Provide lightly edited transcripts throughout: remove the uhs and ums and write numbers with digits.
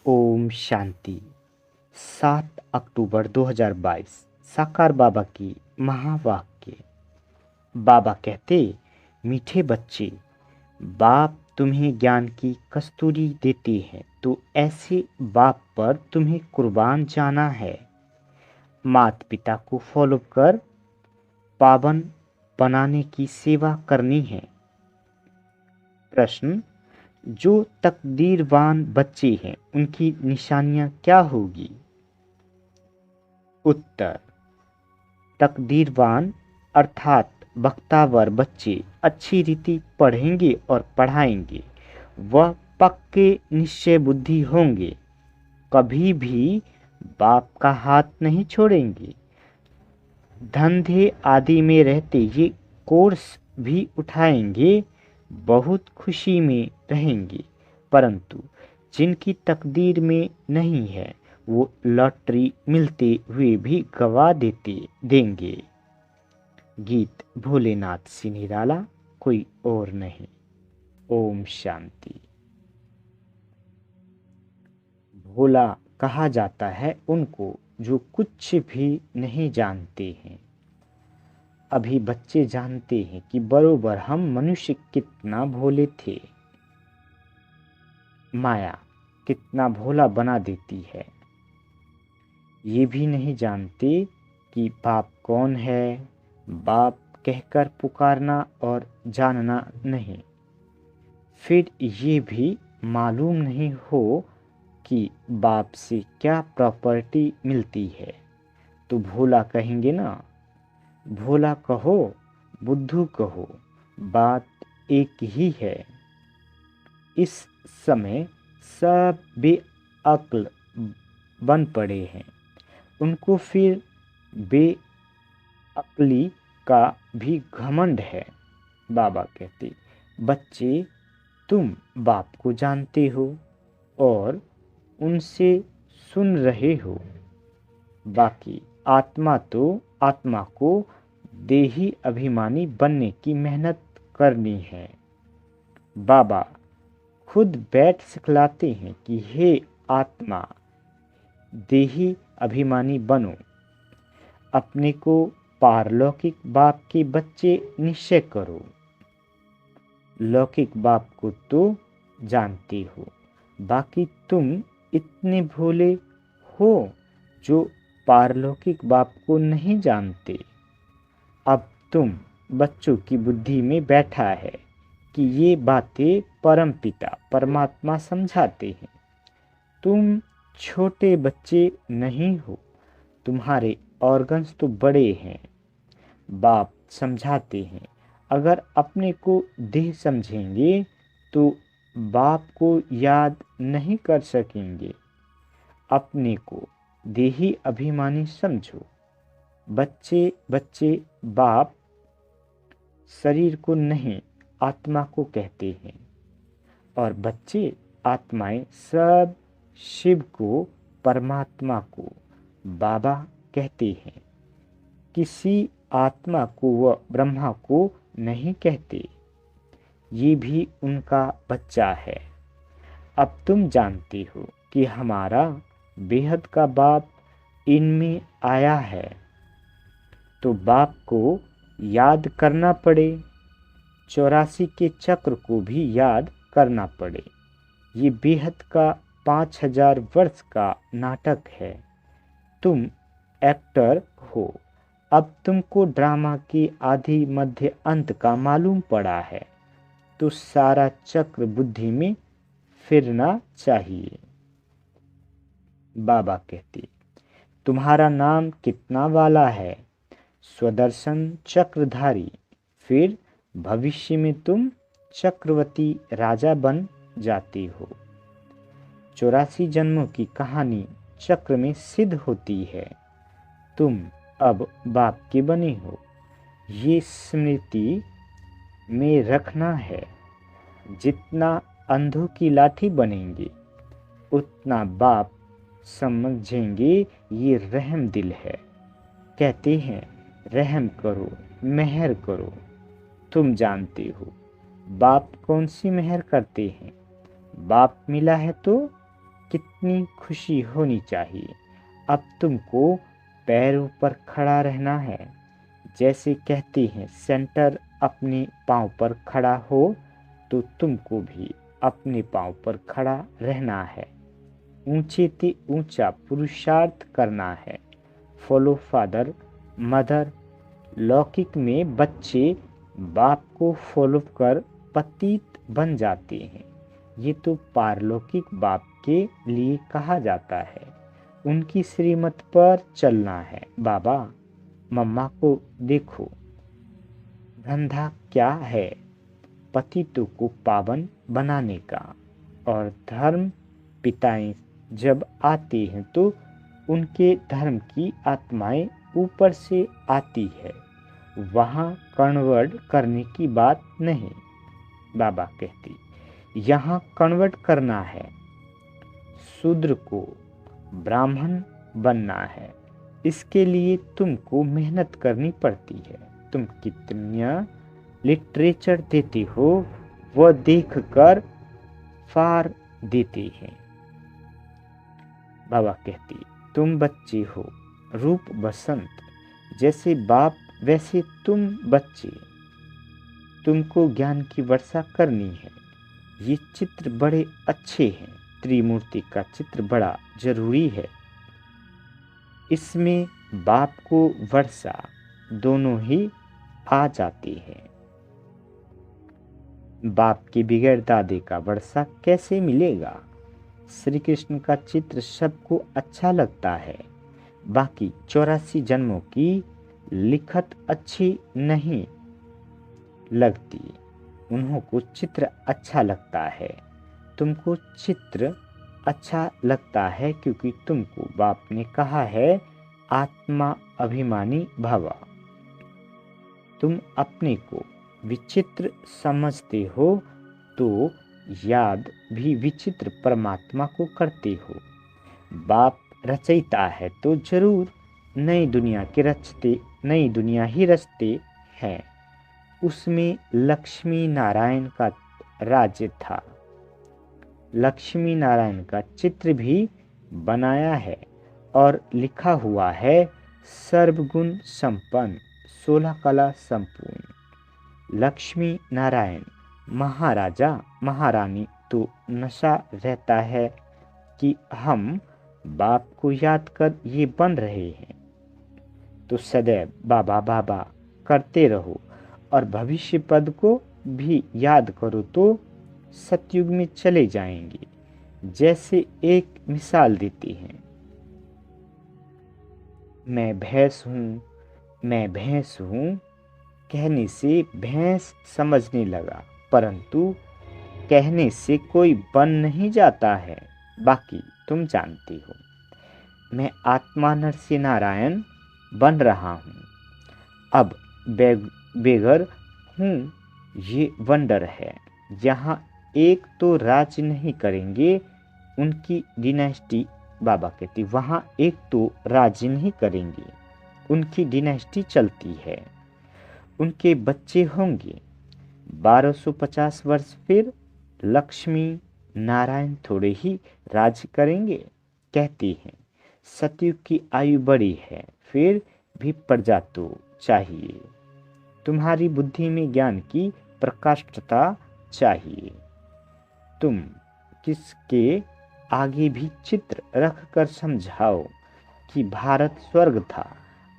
ओम शांति। 7 अक्टूबर 2022 साकार बाबा की महावाक्य। बाबा कहते, मीठे बच्चे, बाप तुम्हें ज्ञान की कस्तूरी देते हैं, तो ऐसे बाप पर तुम्हें कुर्बान जाना है। माता पिता को फॉलो कर पावन बनाने की सेवा करनी है। प्रश्न, जो तकदीरवान बच्चे हैं उनकी निशानियां क्या होगी? उत्तर, तकदीरवान अर्थात बख्तावर बच्चे अच्छी रीति पढ़ेंगे और पढ़ाएंगे। वह पक्के निश्चय बुद्धि होंगे, कभी भी बाप का हाथ नहीं छोड़ेंगे। धंधे आदि में रहते ये कोर्स भी उठाएंगे, बहुत खुशी में रहेंगे। परंतु जिनकी तकदीर में नहीं है, वो लॉटरी मिलते हुए भी गवा देंगे। गीत भोलेनाथ से निराला कोई और नहीं। ओम शांति। भोला कहा जाता है उनको जो कुछ भी नहीं जानते हैं। अभी बच्चे जानते हैं कि बरोबर हम मनुष्य कितना भोले थे। माया कितना भोला बना देती है। ये भी नहीं जानते कि बाप कौन है। बाप कहकर पुकारना और जानना नहीं। फिर ये भी मालूम नहीं हो कि बाप से क्या प्रॉपर्टी मिलती है, तो भोला कहेंगे ना। भोला कहो, बुद्धू कहो, बात एक ही है। इस समय सब बेअक्ल बन पड़े हैं। उनको फिर बेअक्ली का भी घमंड है। बाबा कहते, बच्चे, तुम बाप को जानते हो और उनसे सुन रहे हो। बाकी आत्मा तो आत्मा को देही अभिमानी बनने की मेहनत करनी है। बाबा खुद बैठ सिखलाते हैं कि हे आत्मा, देही अभिमानी बनो। अपने को पारलौकिक बाप के बच्चे निश्चय करो। लौकिक बाप को तो जानते हो, बाकी तुम इतने भोले हो जो पारलौकिक बाप को नहीं जानते। अब तुम बच्चों की बुद्धि में बैठा है कि ये बातें परमपिता परमात्मा समझाते हैं। तुम छोटे बच्चे नहीं हो, तुम्हारे ऑर्गन्स तो बड़े हैं। बाप समझाते हैं, अगर अपने को देह समझेंगे तो बाप को याद नहीं कर सकेंगे। अपने को देही अभिमानी समझो। बच्चे बच्चे बाप शरीर को नहीं, आत्मा को कहते हैं, और बच्चे आत्माएं सब शिव को, परमात्मा को बाबा कहते हैं। किसी आत्मा को व ब्रह्मा को नहीं कहते। ये भी उनका बच्चा है। अब तुम जानते हो कि हमारा बेहद का बाप इनमें आया है, तो बाप को याद करना पड़े। 84 के चक्र को भी याद करना पड़े। ये बेहद का 5000 वर्ष का नाटक है। तुम एक्टर हो। अब तुमको ड्रामा के आदि मध्य अंत का मालूम पड़ा है, तो सारा चक्र बुद्धि में फिरना चाहिए। बाबा कहते, तुम्हारा नाम कितना वाला है? स्वदर्शन चक्रधारी। फिर भविष्य में तुम चक्रवर्ती राजा बन जाते हो। 84 जन्मों की कहानी चक्र में सिद्ध होती है। तुम अब बाप के बने हो, ये स्मृति में रखना है। जितना अंधों की लाठी बनेंगे, उतना बाप समझेंगे ये रहम दिल है। कहते हैं, रहम करो, मेहर करो। तुम जानते हो बाप कौन सी मेहर करते हैं। बाप मिला है तो कितनी खुशी होनी चाहिए। अब तुमको पैरों पर खड़ा रहना है। जैसे कहते हैं सेंटर अपने पाँव पर खड़ा हो, तो तुमको भी अपने पाँव पर खड़ा रहना है। ऊंचे से ऊंचा पुरुषार्थ करना है। Follow father mother. लौकिक में बच्चे बाप को फॉलो कर पतित बन जाते हैं। ये तो पारलौकिक बाप के लिए कहा जाता है। उनकी श्रीमत पर चलना है। बाबा मम्मा को देखो, धंधा क्या है? पतितों को पावन बनाने का। और धर्म पिताएं जब आते हैं तो उनके धर्म की आत्माएं ऊपर से आती है, वहाँ कन्वर्ट करने की बात नहीं। बाबा कहते यहाँ कन्वर्ट करना है। शूद्र को ब्राह्मण बनना है। इसके लिए तुमको मेहनत करनी पड़ती है। तुम कितना लिटरेचर देते हो वह देखकर फार देते हैं। बाबा कहते तुम बच्चे हो, रूप बसंत, जैसे बाप वैसे तुम बच्चे। तुमको ज्ञान की वर्षा करनी है। ये चित्र बड़े अच्छे हैं। त्रिमूर्ति का चित्र बड़ा जरूरी है। इसमें बाप को वर्षा दोनों ही आ जाती है। बाप के बगैर दादे का वर्षा कैसे मिलेगा? श्री कृष्ण का चित्र सबको अच्छा लगता है, बाकी 84 जन्मों की लिखत अच्छी नहीं लगती। उन्हों को चित्र अच्छा लगता है। तुमको चित्र अच्छा लगता है क्योंकि तुमको बाप ने कहा है आत्मा अभिमानी भव। तुम अपने को विचित्र समझते हो तो याद भी विचित्र परमात्मा को करते हो। बाप रचयिता है तो जरूर नई दुनिया के रचते, नई दुनिया ही रचते हैं। उसमें लक्ष्मी नारायण का राज्य था। लक्ष्मी नारायण का चित्र भी बनाया है और लिखा हुआ है सर्वगुण संपन्न, 16 कला संपूर्ण। लक्ष्मी नारायण महाराजा महारानी तो नशा रहता है कि हम बाप को याद कर ये बन रहे हैं, तो सदैव बाबा बाबा करते रहो और भविष्य पद को भी याद करो तो सतयुग में चले जाएंगे। जैसे एक मिसाल देते हैं, मैं भैंस हूँ, मैं भैंस हूँ कहने से भैंस समझने लगा, परंतु कहने से कोई बन नहीं जाता है। बाकी तुम जानते हो मैं आत्मा नरसिंह नारायण बन रहा हूँ। अब बेगर हूँ, ये वंडर है। यहाँ एक तो राज नहीं करेंगे, उनकी डिनेस्टी, बाबा कहती वहाँ एक तो राज नहीं करेंगे, उनकी डिनेस्टी चलती है। उनके बच्चे होंगे 1250 वर्ष, फिर लक्ष्मी नारायण थोड़े ही राज करेंगे। कहते हैं सतयुग की आयु बड़ी है, फिर भी प्रजा तो चाहिए। तुम्हारी बुद्धि में ज्ञान की प्रकाष्ठता चाहिए। तुम किसके आगे भी चित्र रख कर समझाओ कि भारत स्वर्ग था,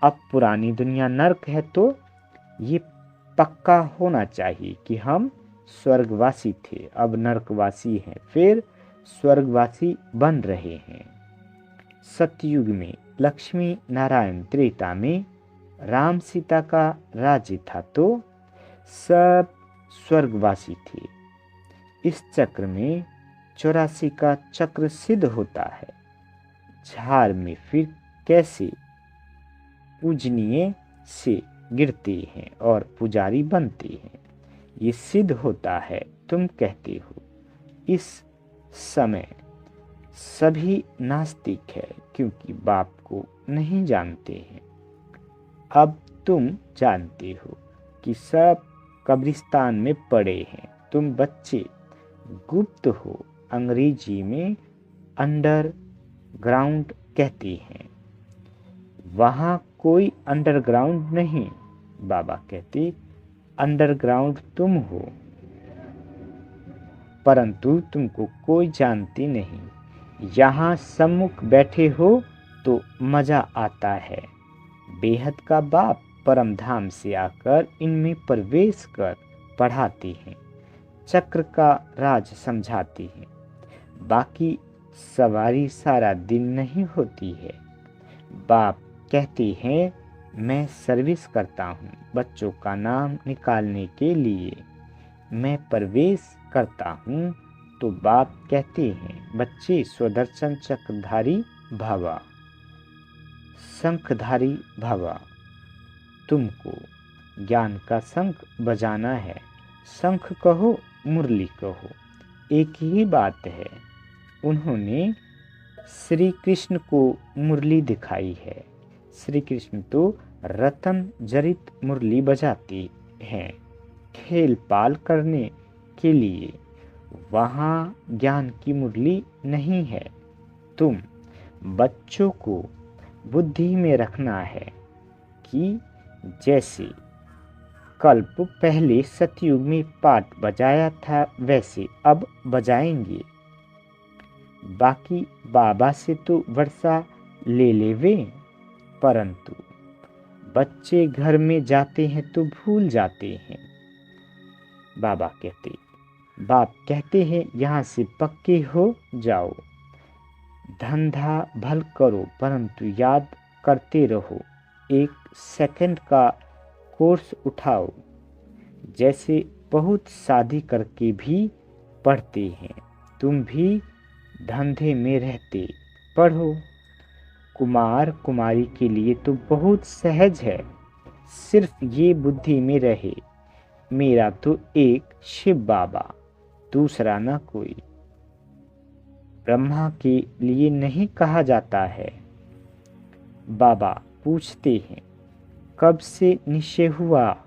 अब पुरानी दुनिया नर्क है, तो ये पक्का होना चाहिए कि हम स्वर्गवासी थे, अब नर्कवासी हैं, फिर स्वर्गवासी बन रहे हैं। सतयुग में लक्ष्मी नारायण, त्रेता में राम सीता का राज्य था, तो सब स्वर्गवासी थे। इस चक्र में 84 का चक्र सिद्ध होता है। झार में फिर कैसे पूजनीय से गिरते हैं और पुजारी बनते हैं, ये सिद्ध होता है। तुम कहते हो इस समय सभी नास्तिक है क्योंकि बाप को नहीं जानते हैं। अब तुम जानते हो कि सब कब्रिस्तान में पड़े हैं। तुम बच्चे गुप्त हो, अंग्रेजी में अंडरग्राउंड कहते हैं। वहाँ कोई अंडरग्राउंड नहीं। बाबा कहते, अंडरग्राउंड तुम हो, परंतु तुमको कोई जानती नहीं। यहाँ सम्मुख बैठे हो तो मजा आता है। बेहद का बाप परम धाम से आकर इनमें प्रवेश कर पढ़ाते हैं, चक्र का राज समझाते हैं। बाकी सवारी सारा दिन नहीं होती है। बाप कहते हैं, मैं सर्विस करता हूँ बच्चों का नाम निकालने के लिए। मैं प्रवेश करता हूँ तो बाप कहते हैं, बच्चे स्वदर्शन चक्रधारी भव, शंखधारी भव। तुमको ज्ञान का शंख बजाना है। शंख कहो, मुरली कहो, एक ही बात है। उन्होंने श्री कृष्ण को मुरली दिखाई है। श्री कृष्ण तो रतन जरित मुरली बजाते हैं खेल पाल करने के लिए। वहाँ ज्ञान की मुरली नहीं है। तुम बच्चों को बुद्धि में रखना है कि जैसे कल्प पहले सतयुग में पाठ बजाया था वैसे अब बजाएंगे। बाकी बाबा से तो वर्षा ले लेवे, परंतु बच्चे घर में जाते हैं तो भूल जाते हैं। बाप कहते हैं, यहाँ से पक्के हो जाओ, धंधा भल करो परंतु याद करते रहो। 1 सेकंड का कोर्स उठाओ। जैसे बहुत शादी करके भी पढ़ते हैं, तुम भी धंधे में रहते पढ़ो। कुमार कुमारी के लिए तो बहुत सहज है, सिर्फ ये बुद्धि में रहे, मेरा तो एक शिव बाबा, दूसरा ना कोई। ब्रह्मा के लिए नहीं कहा जाता है। बाबा पूछते हैं, कब से निश्चय हुआ?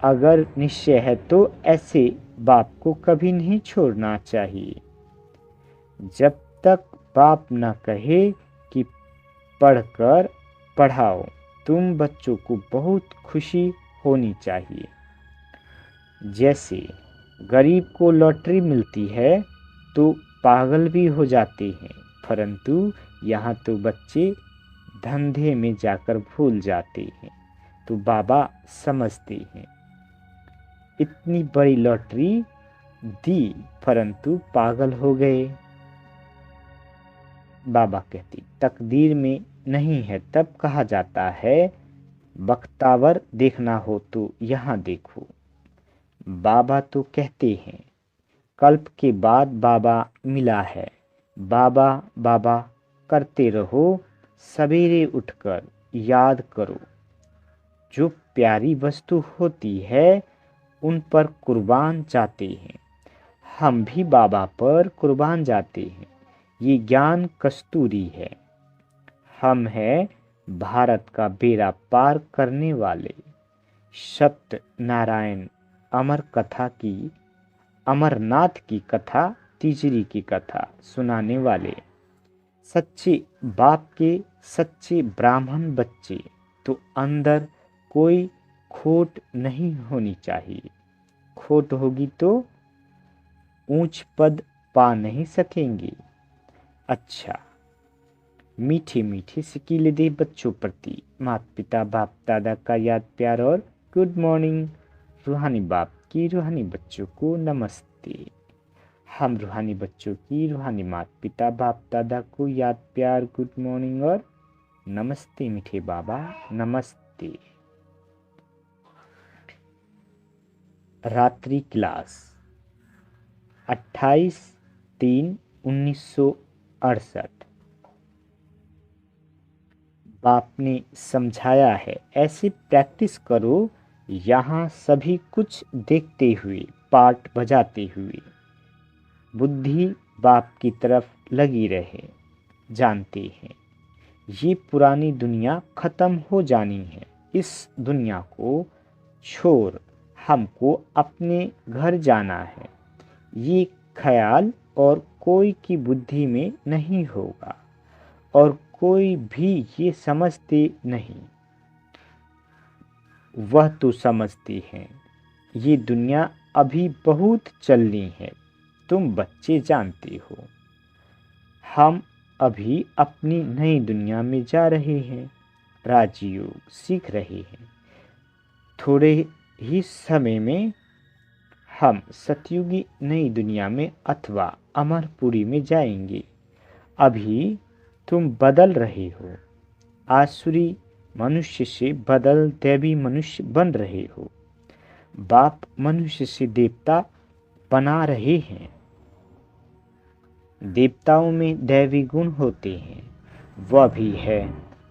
अगर निश्चय है तो ऐसे बाप को कभी नहीं छोड़ना चाहिए। जब तक बाप न कहे कि पढ़कर पढ़ाओ, तुम बच्चों को बहुत खुशी होनी चाहिए। जैसे गरीब को लॉटरी मिलती है तो पागल भी हो जाते हैं, परंतु यहाँ तो बच्चे धंधे में जाकर भूल जाते हैं। तो बाबा समझते हैं, इतनी बड़ी लॉटरी दी परंतु पागल हो गए। बाबा कहती, तकदीर में नहीं है तब कहा जाता है। बख्तावर देखना हो तो यहाँ देखो। बाबा तो कहते हैं, कल्प के बाद बाबा मिला है। बाबा बाबा करते रहो, सवेरे उठकर याद करो। जो प्यारी वस्तु होती है उन पर कुर्बान जाते हैं। हम भी बाबा पर कुर्बान जाते हैं। ये ज्ञान कस्तूरी है। हम हैं भारत का बेड़ा पार करने वाले। सत्य नारायण अमर कथा की, अमरनाथ की कथा, तीसरी की कथा सुनाने वाले सच्चे बाप के सच्चे ब्राह्मण बच्चे। तो अंदर कोई खोट नहीं होनी चाहिए। खोट होगी तो ऊंच पद पा नहीं सकेंगे। अच्छा, मीठे मीठे सिकीले दे बच्चों प्रति माता पिता बाप दादा का याद प्यार और गुड मॉर्निंग। रूहानी बाप की रूहानी बच्चों को नमस्ते। हम रूहानी बच्चों की रूहानी माता पिता बाप दादा को याद प्यार गुड मॉर्निंग और नमस्ते मीठे बाबा, नमस्ते। रात्रि क्लास 28/3/1968। बाप ने समझाया है, ऐसे प्रैक्टिस करो, यहाँ सभी कुछ देखते हुए पाठ बजाते हुए बुद्धि बाप की तरफ लगी रहे। जानते हैं ये पुरानी दुनिया खत्म हो जानी है। इस दुनिया को छोड़ हमको अपने घर जाना है। ये ख्याल और कोई की बुद्धि में नहीं होगा, और कोई भी ये समझते नहीं। वह तो समझती हैं, ये दुनिया अभी बहुत चलनी है, तुम बच्चे जानते हो। हम अभी अपनी नई दुनिया में जा रहे हैं, राजयोग सीख रहे हैं। थोड़े ही समय में हम सतयुगी नई दुनिया में अथवा अमरपुरी में जाएंगे। अभी तुम बदल रहे हो, आसुरी मनुष्य से बदल दैवी मनुष्य बन रहे हो। बाप मनुष्य से देवता बना रहे हैं। देवताओं में दैवी गुण होते हैं, वह भी है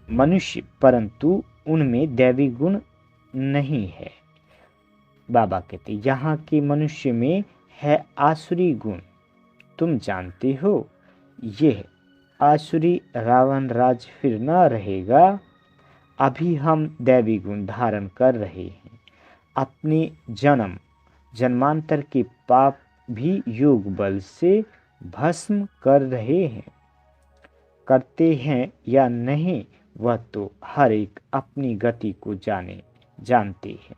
मनुष्य, परंतु उनमें दैवी गुण नहीं है। बाबा कहते यहाँ के मनुष्य में है आसुरी गुण। तुम जानते हो, यह आसुरी रावण राज फिर न रहेगा। अभी हम दैवी गुण धारण कर रहे हैं। अपने जन्मांतर के पाप भी योग बल से भस्म कर रहे हैं। करते हैं या नहीं, वह तो हर एक अपनी गति को जानते हैं।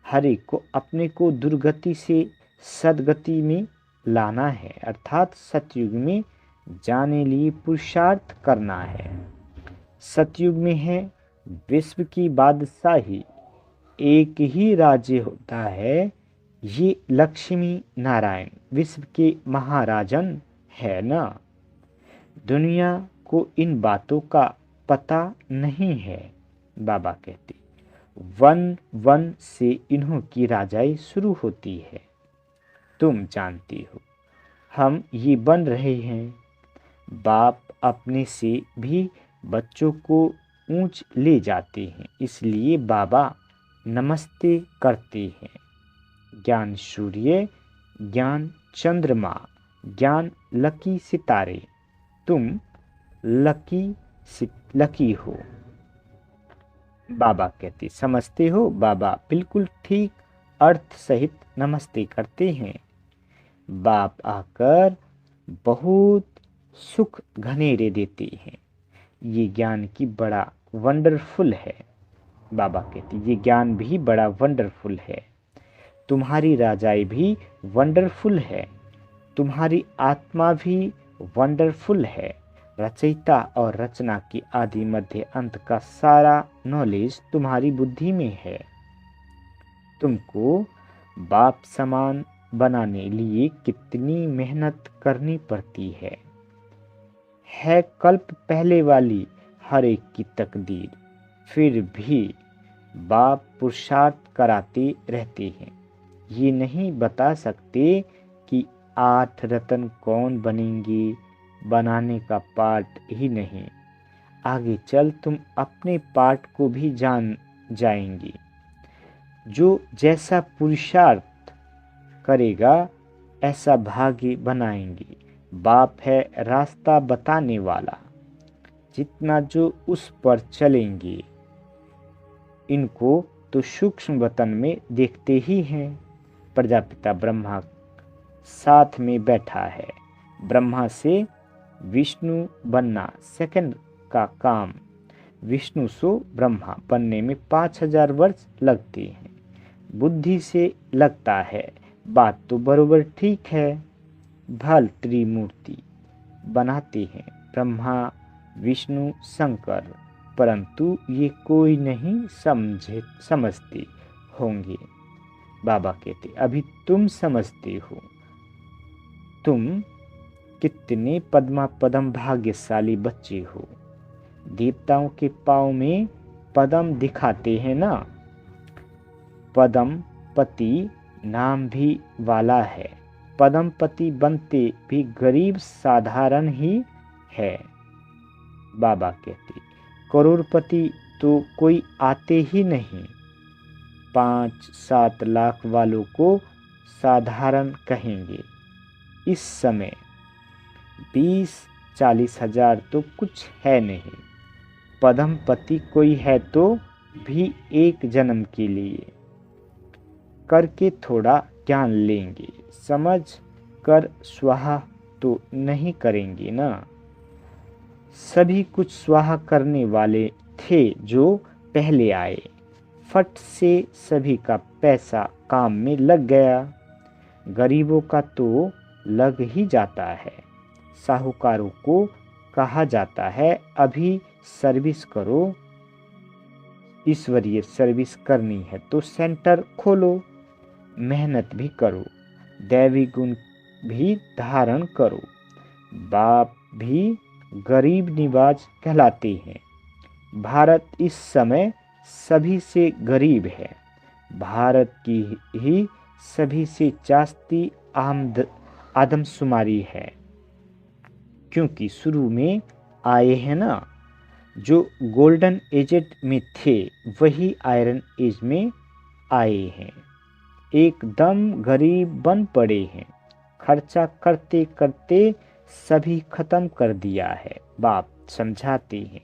हर एक को अपने को दुर्गति से सदगति में लाना है, अर्थात सतयुग में जाने लिए पुरुषार्थ करना है। सतयुग में है विश्व की बादशाही, एक ही राज्य होता है। ये लक्ष्मी नारायण विश्व के महाराजन है ना। दुनिया को इन बातों का पता नहीं है। बाबा कहते वन वन से इन्हों की राजाई शुरू होती है। तुम जानती हो, हम ये बन रहे हैं। बाप अपने से भी बच्चों को ऊंच ले जाते हैं, इसलिए बाबा नमस्ते करते हैं। ज्ञान सूर्य, ज्ञान चंद्रमा, ज्ञान लकी सितारे। तुम लकी हो। बाबा कहते समझते हो। बाबा बिल्कुल ठीक अर्थ सहित नमस्ते करते हैं। बाप आकर बहुत सुख घनेरे देते हैं। ये ज्ञान की बड़ा वंडरफुल है। बाबा कहते ये ज्ञान भी बड़ा वंडरफुल है। तुम्हारी राजाई भी वंडरफुल है। तुम्हारी आत्मा भी वंडरफुल है। रचयिता और रचना की आदि मध्य अंत का सारा नॉलेज तुम्हारी बुद्धि में है। तुमको बाप समान बनाने लिए कितनी मेहनत करनी पड़ती है कल्प पहले वाली हर एक की तकदीर। फिर भी बाप पुरुषार्थ कराते रहते हैं। ये नहीं बता सकते कि 8 रत्न कौन बनेंगे, बनाने का पार्ट ही नहीं। आगे चल तुम अपने पार्ट को भी जान जाएंगे। जो जैसा पुरुषार्थ करेगा ऐसा भाग्य बनाएंगे। बाप है रास्ता बताने वाला। जितना जो उस पर चलेंगे, इनको तो सूक्ष्म वतन में देखते ही हैं। प्रजापिता ब्रह्मा साथ में बैठा है। ब्रह्मा से विष्णु बनना सेकंड का काम। विष्णु सो ब्रह्मा बनने में 5000 वर्ष लगते हैं। बुद्धि से लगता है बात तो बरोबर ठीक है। भल त्रिमूर्ति बनाते हैं ब्रह्मा विष्णु शंकर, परंतु ये कोई नहीं समझते होंगे। बाबा कहते अभी तुम समझते हो। तुम कितने पद्म भाग्यशाली बच्चे हो। देवताओं के पाँव में पद्म दिखाते हैं ना। पद्मपति नाम भी वाला है। पद्मपति बनते भी गरीब साधारण ही है। बाबा कहते करोड़पति तो कोई आते ही नहीं। 5-7 लाख वालों को साधारण कहेंगे। इस समय 20-40 हजार तो कुछ है नहीं। पद्मपति कोई है तो भी एक जन्म के लिए करके थोड़ा ज्ञान लेंगे, समझ कर स्वाहा तो नहीं करेंगे ना। सभी कुछ स्वाहा करने वाले थे जो पहले आए। फट से सभी का पैसा काम में लग गया। गरीबों का तो लग ही जाता है। साहूकारों को कहा जाता है अभी सर्विस करो, ईश्वरीय सर्विस करनी है तो सेंटर खोलो, मेहनत भी करो, दैवी गुण भी धारण करो। बाप भी गरीब निवाज कहलाते हैं। भारत इस समय सभी से गरीब है। भारत की ही सभी से जास्ती आदमशुमारी है, क्योंकि शुरू में आए हैं ना। जो गोल्डन एज में थे वही आयरन एज में आए हैं। एकदम गरीब बन पड़े हैं। खर्चा करते करते सभी खत्म कर दिया है। बाप समझाते हैं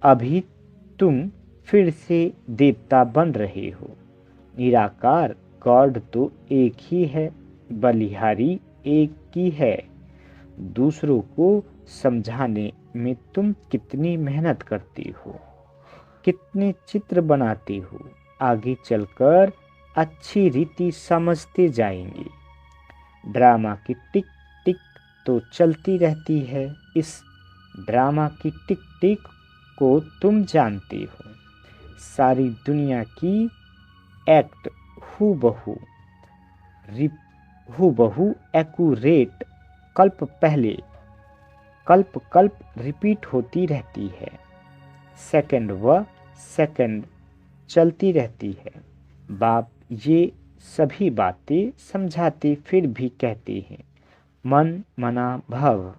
अभी तुम फिर से देवता बन रहे हो। निराकार गॉड तो एक ही है, बलिहारी एक ही है। दूसरों को समझाने में तुम कितनी मेहनत करती हो, कितने चित्र बनाती हो, आगे चलकर अच्छी रीति समझते जाएंगे। ड्रामा की टिक टिक तो चलती रहती है। इस ड्रामा की टिक टिक को तुम जानते हो। सारी दुनिया की एक्ट हूबहू एक्यूरेट कल्प कल्प रिपीट होती रहती है। सेकंड व सेकंड चलती रहती है। बाप ये सभी बातें समझाते फिर भी कहते हैं मन मना भव।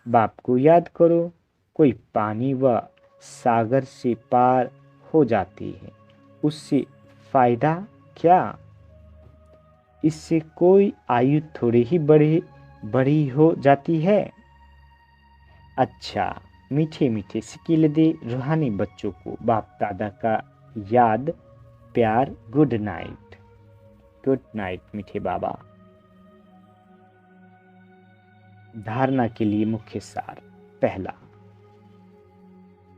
बाप को याद करो। कोई पानी व सागर से पार हो जाती है, उससे फायदा क्या? इससे कोई आयु थोड़ी ही बड़ी हो जाती है। अच्छा, मीठे मीठे स्किल दे रूहानी बच्चों को बाप दादा का याद प्यार। गुड नाइट मीठे बाबा। धारणा के लिए मुख्य सार। पहला,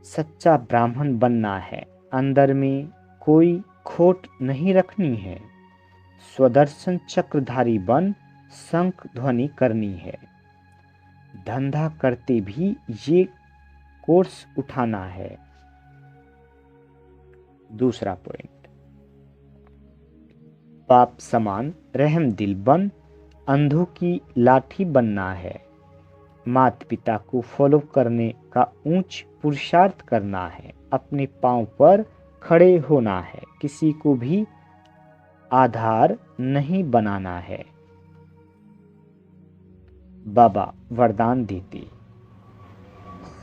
सच्चा ब्राह्मण बनना है। अंदर में कोई खोट नहीं रखनी है। स्वदर्शन चक्रधारी बन शंख ध्वनि करनी है। धंधा करते भी ये कोर्स उठाना है। दूसरा पॉइंट, बाप समान रहम दिल बन अंधों की लाठी बनना है। माता पिता को फॉलो करने का ऊंच पुरुषार्थ करना है। अपने पांव पर खड़े होना है। किसी को भी आधार नहीं बनाना है। बाबा वरदान देते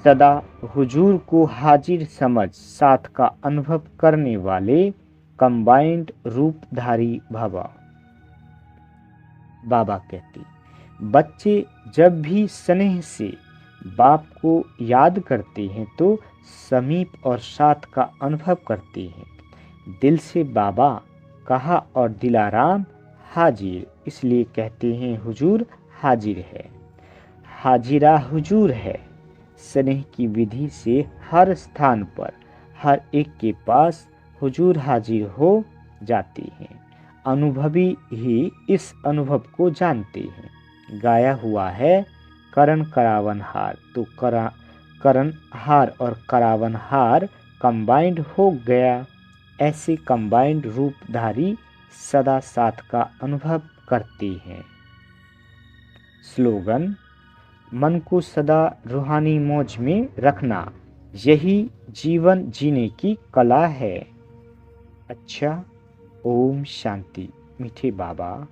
सदा हुजूर को हाजिर समझ साथ का अनुभव करने वाले कंबाइंड रूपधारी भव। बाबा कहते बच्चे जब भी स्नेह से बाप को याद करते हैं तो समीप और साथ का अनुभव करते हैं। दिल से बाबा कहा और दिलाराम हाजिर, इसलिए कहते हैं हुजूर हाजिर है। हाजिरा हुजूर है। स्नेह की विधि से हर स्थान पर हर एक के पास हुजूर हाजिर हो जाते हैं। अनुभवी ही इस अनुभव को जानते हैं। गाया हुआ है करण करावन हार, तो करण हार और करावन हार कंबाइंड हो गया। ऐसे कंबाइंड रूपधारी सदा साथ का अनुभव करते हैं। स्लोगन, मन को सदा रूहानी मौज में रखना, यही जीवन जीने की कला है। अच्छा, ओम शांति मीठे बाबा।